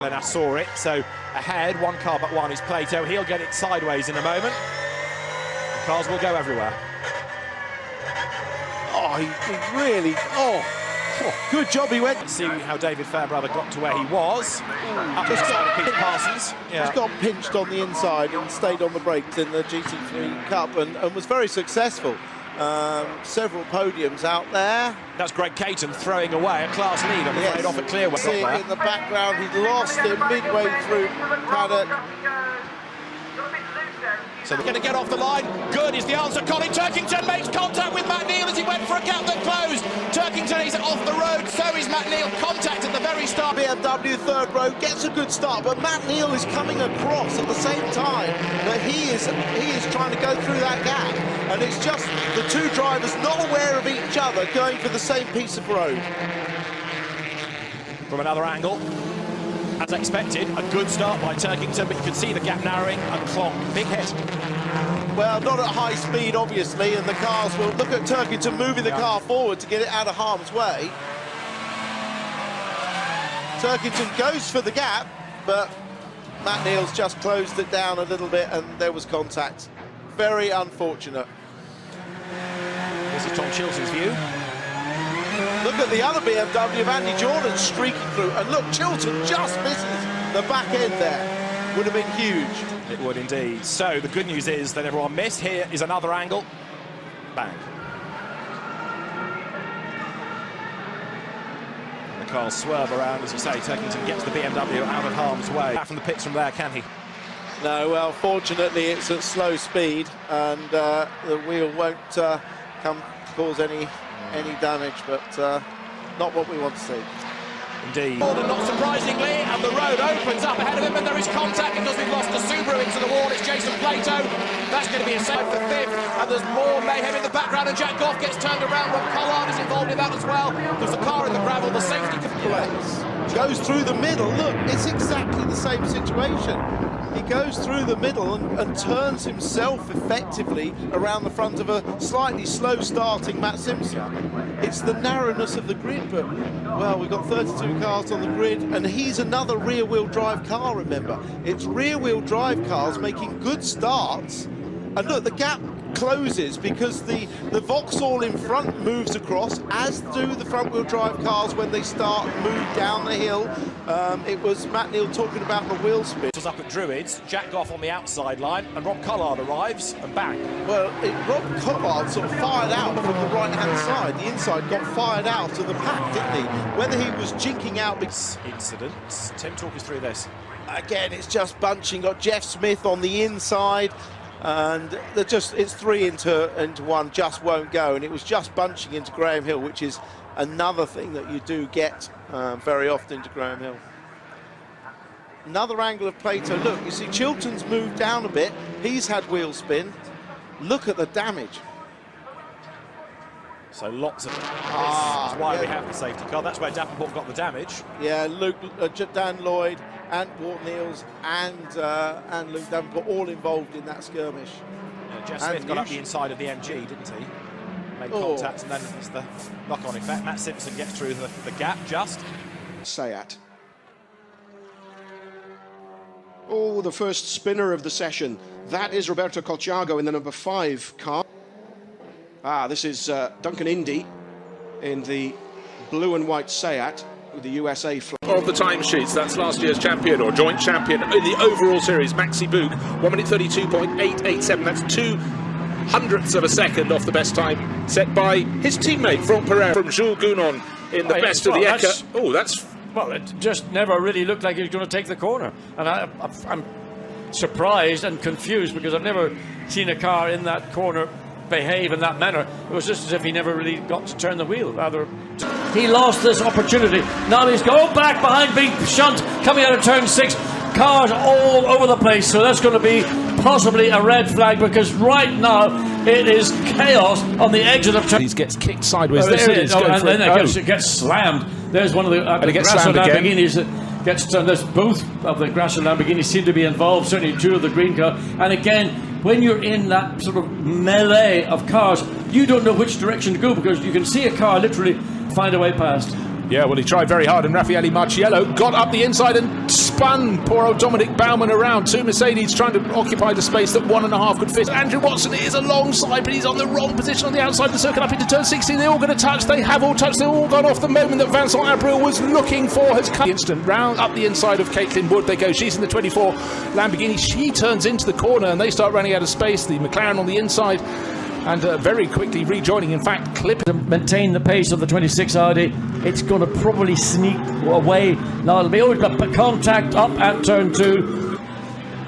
And I saw it, so ahead, one car but one is Plato. He'll get it sideways in a moment. The cars will go everywhere. Oh, he really, good job he went. Let's see how David Fairbrother got to where he was. Up just got Pete Parsons. Yeah. Just got pinched on the inside and stayed on the brakes in the GT3 Cup and was very successful. Several podiums out there. That's Greg Caton throwing away a class lead, I'm afraid, off at Clearway. Seeing in the background, he'd lost him midway through paddock. So they're going to get off the line. Good is the answer. Colin Turkington makes contact with Matt Neal as he went for a gap that closed. Turkington is off the road, so is Matt Neal. Contact at the very start. BMW third row gets a good start, but Matt Neal is coming across at the same time that he is trying to go through that gap. And it's just the two drivers not aware of each other going for the same piece of road. From another angle, as expected, a good start by Turkington, but you can see the gap narrowing and clonk. Big hit. Well, not at high speed, obviously, and the cars will look at Turkington moving the car forward to get it out of harm's way. Turkington goes for the gap, but Matt Neal's just closed it down a little bit and there was contact. Very unfortunate. This is Tom Chilton's view. Look at the other BMW of Andy Jordan streaking through, and look, Chilton just misses the back end there. Would have been huge. It would indeed. So the good news is that everyone missed. Here is another angle. Bang. And the cars swerve around, as you say. Turkington gets the BMW out of harm's way. Back from the pits from there, can he? No, well, fortunately it's at slow speed, and the wheel won't cause any damage, but not what we want to see. Indeed. More than not surprisingly, and the road opens up ahead of him, and there is contact because we've lost a Subaru into the wall. It's Jason Plato. That's going to be a save for fifth, and there's more mayhem in the background, and Jack Goff gets turned around. Rob Collard is involved in that as well. There's a car in the gravel, the safety complaints. Goes through the middle. Look, it's exactly the same situation. He goes through the middle and turns himself effectively around the front of a slightly slow-starting Matt Simpson. It's the narrowness of the grid, but, well, we've got 32 cars on the grid, and he's another rear-wheel drive car, remember. It's rear-wheel drive cars making good starts, and look, the gap closes because the Vauxhall in front moves across, as do the front-wheel drive cars when they start and move down the hill. It was Matt Neal talking about the wheel spin. It was up at Druids, Jack Goff on the outside line, and Rob Collard arrives, and bang. Well, Rob Collard sort of fired out from the right-hand side. The inside got fired out of the pack, didn't he? Whether he was jinking out... Incidents. Tim, talk us through this. Again, it's just bunching. Got Jeff Smith on the inside, and it's three into one, just won't go, and it was just bunching into Graham Hill, which is another thing that you do get very often to Graham Hill. Another angle of Plato. Look, you see Chilton's moved down a bit. He's had wheel spin. Look at the damage. So lots of... That's why we have the safety car. That's where Davenport got the damage. Yeah, Dan Lloyd and Ward Neals and Luke Davenport all involved in that skirmish. Yeah, Jeff Smith got up the inside of the MG, didn't he? Made contact, and then there's the knock-on effect. Matt Simpson gets through the gap just. Sayat. Oh, the first spinner of the session. That is Roberto Colciago in the number 5 car. This is Duncan Indy in the blue and white Sayat with the USA flag. Of the timesheets, that's last year's champion or joint champion in the overall series, Maxi Boog, 1 minute 32.887. That's 2/100ths of a second off the best time set by his teammate Franck Perrin from Jules Gounon in the best of the Eka. Oh, that's... Well, it just never really looked like he was going to take the corner. And I'm surprised and confused because I've never seen a car in that corner behave in that manner. It was just as if he never really got to turn the wheel. Rather, he lost this opportunity. Now he's going back behind Big Shunt coming out of turn 6. Cars all over the place, so that's going to be possibly a red flag because right now it is chaos on the edge of the turn. He gets kicked sideways. There it is. And then it gets slammed. There's one of the Grasso Lamborghinis that gets turned. There's both of the Grasso Lamborghinis seem to be involved, certainly 2 of the green car. And again, when you're in that sort of melee of cars, you don't know which direction to go because you can see a car literally find a way past. Yeah, well, he tried very hard, and Raffaele Marciello got up the inside and spun poor old Dominic Baumann around. Two Mercedes trying to occupy the space that 1.5 could fit. Andrew Watson is alongside, but he's on the wrong position on the outside of the circuit up into turn 16. They're all going to touch. They have all touched. They've all gone off. The moment that Vincent Abril was looking for has come. Instant round up the inside of Caitlin Wood. They go. She's in the 24 Lamborghini. She turns into the corner and they start running out of space. The McLaren on the inside. And very quickly rejoining, in fact, clip to maintain the pace of the 26 Audi. It's going to probably sneak away. Now it'll be contact up at turn 2.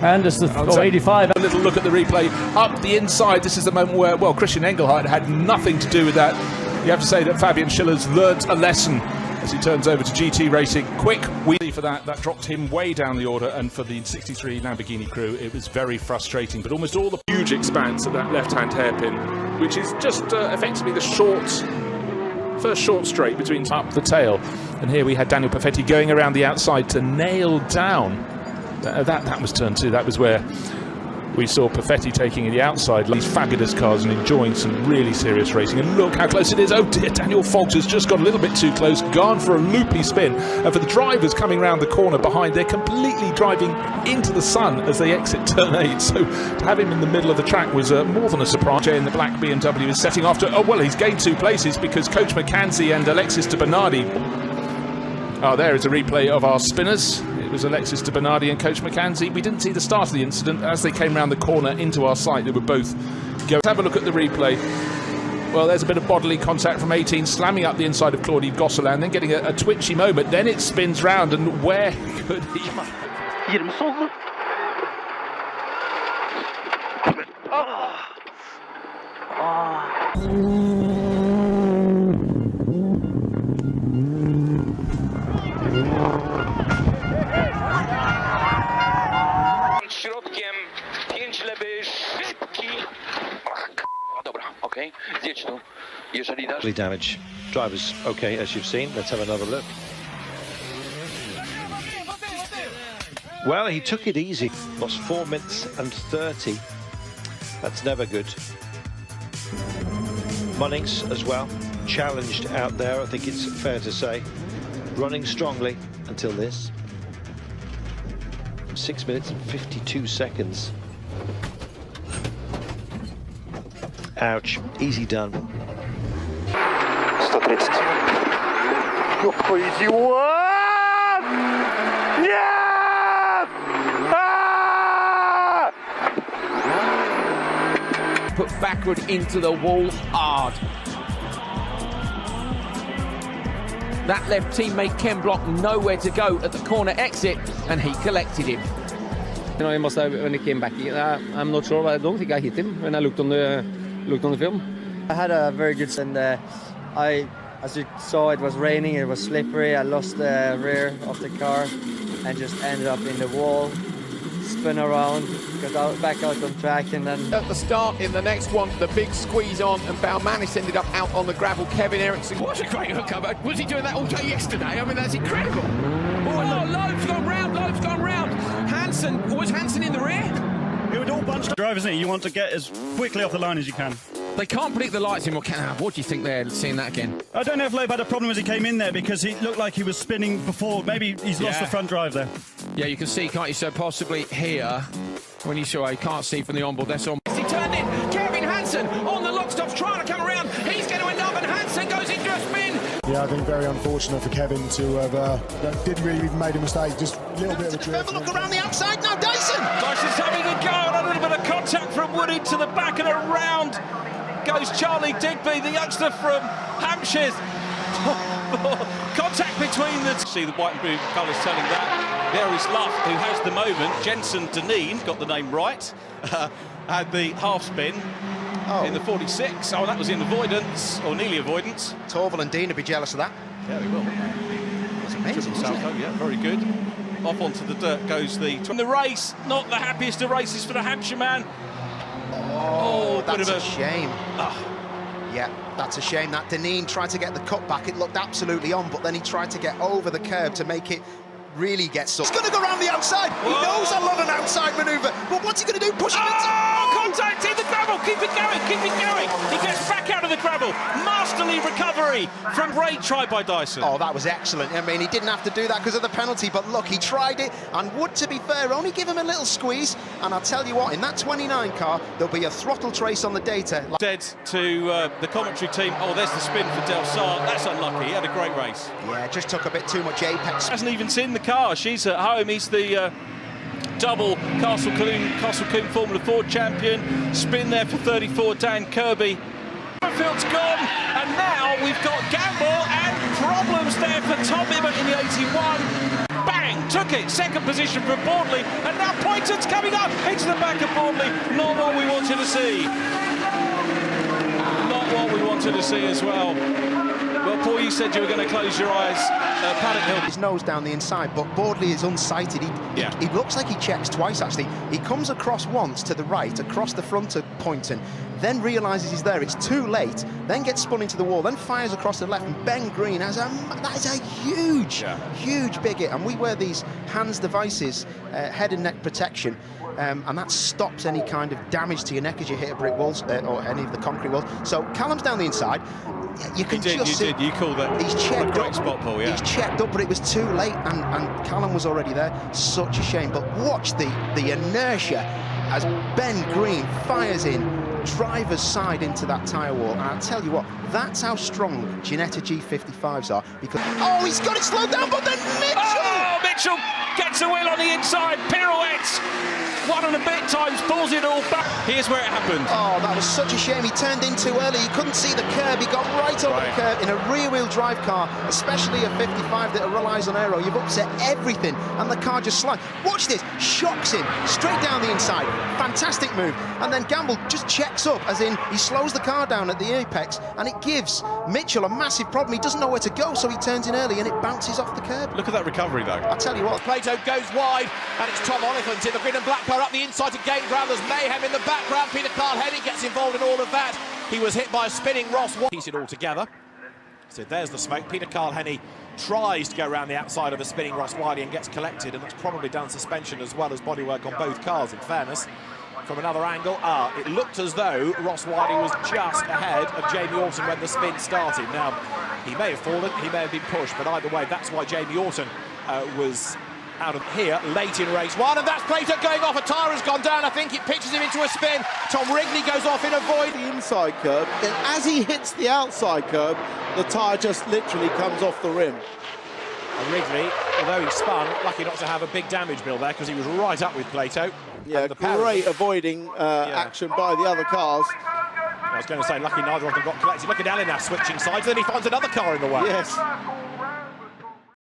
And it's the 85. A little look at the replay up the inside. This is the moment where, well, Christian Engelhardt had nothing to do with that. You have to say that Fabian Schiller's learnt a lesson as he turns over to GT Racing. Quick wheelie for that dropped him way down the order, and for the 63 Lamborghini crew it was very frustrating. But almost all the huge expanse of that left-hand hairpin, which is just effectively the first short straight between up the tail. And here we had Daniel Perfetti going around the outside to nail down that was turn 2. That was where we saw Perfetti taking the outside. These fabulous cars and enjoying some really serious racing. And look how close it is. Oh dear, Daniel Fox has just got a little bit too close, gone for a loopy spin. And for the drivers coming round the corner behind, they're completely driving into the sun as they exit turn 8. So to have him in the middle of the track was more than a surprise. Jay in the black BMW is setting off to, oh well, he's gained 2 places because Coach McKenzie and Alexis de Bernardi. Oh, there is a replay of our spinners. It was Alexis de Bernardi and Coach McKenzie. We didn't see the start of the incident. As they came round the corner into our sight, they were both going. Let's have a look at the replay. Well, there's a bit of bodily contact from 18, slamming up the inside of Claudie Gosselin, then getting a twitchy moment. Then it spins round, and where could he... 20 soldu. Środkiem 5 lewy, szybki. Dobra, okej, zjedź tu, jeżeli dasz. Damage. Driver's okay, as you've seen. Let's have another look. Well, he took it easy. Lost 4 minutes and 30. That's never good. Munnings as well, challenged out there, I think it's fair to say. Running strongly until this. 6 minutes and 52 seconds. Ouch, easy done. 130. Jopko, easy one! Yeah! Ah! Put backward into the wall hard. That left teammate Ken Block nowhere to go at the corner exit, and he collected him. You know, he must have when he came back. I'm not sure, but I don't think I hit him when I looked on the film. I had a very good and as you saw, it was raining, it was slippery. I lost the rear of the car and just ended up in the wall, spun around, got back out on track, and then at the start in the next one, the big squeeze on, and Baumanis ended up out on the gravel. Kevin Eriksson, what a great hookup! Was he doing that all day yesterday? I mean, that's incredible. Oh, Loeb's gone round. Was Hansen in the rear? It would all bunch of drivers, isn't it? You want to get as quickly off the line as you can. They can't predict the lights anymore. What do you think they're seeing that again? I don't know if Loeb had a problem as he came in there because he looked like he was spinning before. Maybe he's lost the front drive there. Yeah, you can see, can't you? So possibly here, when you saw, you can't see from the onboard. That's on. He turned in. Kevin Hansen on the lock stops trying to come around. He's going to end up, and Hansen goes into a spin. Yeah, I think very unfortunate for Kevin to have didn't really even made a mistake. Just a little bit of a drift. Look around the outside now, Dyson. Dyson's having a go, and a little bit of contact from Wood into the back, and around goes Charlie Digby, the youngster from Hampshire. Contact between the two. See the white and blue colours telling that. There is Luff, who has the moment. Jensen Deneen, got the name right, had the half spin in the 46. Oh, that was in avoidance, or nearly avoidance. Torval and Dean would be jealous of that. Yeah, they will. That's amazing. Yeah, very good. Off onto the dirt goes the... In the race, not the happiest of races for the Hampshire man. Oh, that's a shame. Yeah, that's a shame. That Deneen tried to get the cut back. It looked absolutely on, but then he tried to get over the curb to make it really gets up. He's going to go around the outside. Whoa. He knows I love an outside manoeuvre, but what's he going to do? Push him into... Contact in the gravel. Keep it going. Keep it going. He gets back out of the gravel. Masterly recovery from great try by Dyson. Oh, that was excellent. I mean, he didn't have to do that because of the penalty, but look, he tried it and would, to be fair, only give him a little squeeze. And I'll tell you what, in that 29 car, there'll be a throttle trace on the data. Said to the commentary team, oh, there's the spin for Del Sar. That's unlucky. He had a great race. Yeah, just took a bit too much apex. Hasn't even seen the car. She's at home. He's the double Castle Combe Formula Ford champion. Spin there for 34, Dan Kirby. Field's gone, and now we've got Gamble and problems there for Tom Ibbott in the 81. Bang! Took it. Second position for Boardley, and now Poynton's coming up into the back of Boardley. Not what we wanted to see. Not what we wanted to see as well. Well, Paul, you said you were going to close your eyes. Paddock Hill. His nose down the inside, but Boardley is unsighted. He looks like he checks twice, actually. He comes across once to the right, across the front of Poynton, then realises he's there. It's too late, then gets spun into the wall, then fires across the left, and Ben Green has that is a huge, huge big hit. And we wear these HANS devices, head and neck protection, and that stops any kind of damage to your neck as you hit a brick walls or any of the concrete walls. So Callum's down the inside. You can just see. You called that. He's checked great up. Spot, Paul, yeah. He's checked up, but it was too late, and Callum was already there. Such a shame. But watch the inertia as Ben Green fires in driver's side into that tyre wall. And I'll tell you what, that's how strong Ginetta G55s are. Because he's got it slowed down, but then Mitchell! Oh, Mitchell gets a wheel on the inside, pirouettes. 1 and a bit times, pulls it all back. Here's where it happened. Oh, that was such a shame. He turned in too early. He couldn't see the curb. He got right over the curb in a rear-wheel drive car, especially a 55 that relies on aero. You've upset everything, and the car just slides. Watch this. Shocks him straight down the inside. Fantastic move. And then Gamble just checks up, as in he slows the car down at the apex, and it gives Mitchell a massive problem. He doesn't know where to go, so he turns in early, and it bounces off the curb. Look at that recovery, though. I'll tell you what. Plato goes wide, and it's Tom Oliphant in the green and black car up the inside to gain ground. There's mayhem in the background. Peter Carl-Henning gets involved in all of that. He was hit by a spinning Ross. Piece it all together. So there's the smoke. Peter Carl-Henning tries to go around the outside of a spinning Ross Wiley and gets collected, and that's probably done suspension as well as bodywork on both cars, in fairness. From another angle, it looked as though Ross Wiley was just ahead of Jamie Orton when the spin started. Now, he may have fallen, he may have been pushed, but either way, that's why Jamie Orton was out of here late in race 1, and that's Plato going off. A tyre has gone down. I think it pitches him into a spin. Tom Wrigley goes off in a void. The inside curb, and as he hits the outside curb, the tyre just literally comes off the rim. And Wrigley, although he spun, lucky not to have a big damage bill there, because he was right up with Plato. Yeah, great avoiding action by the other cars. I was going to say, lucky neither of them got collected. Look at Allen now switching sides, then he finds another car in the way. Yes.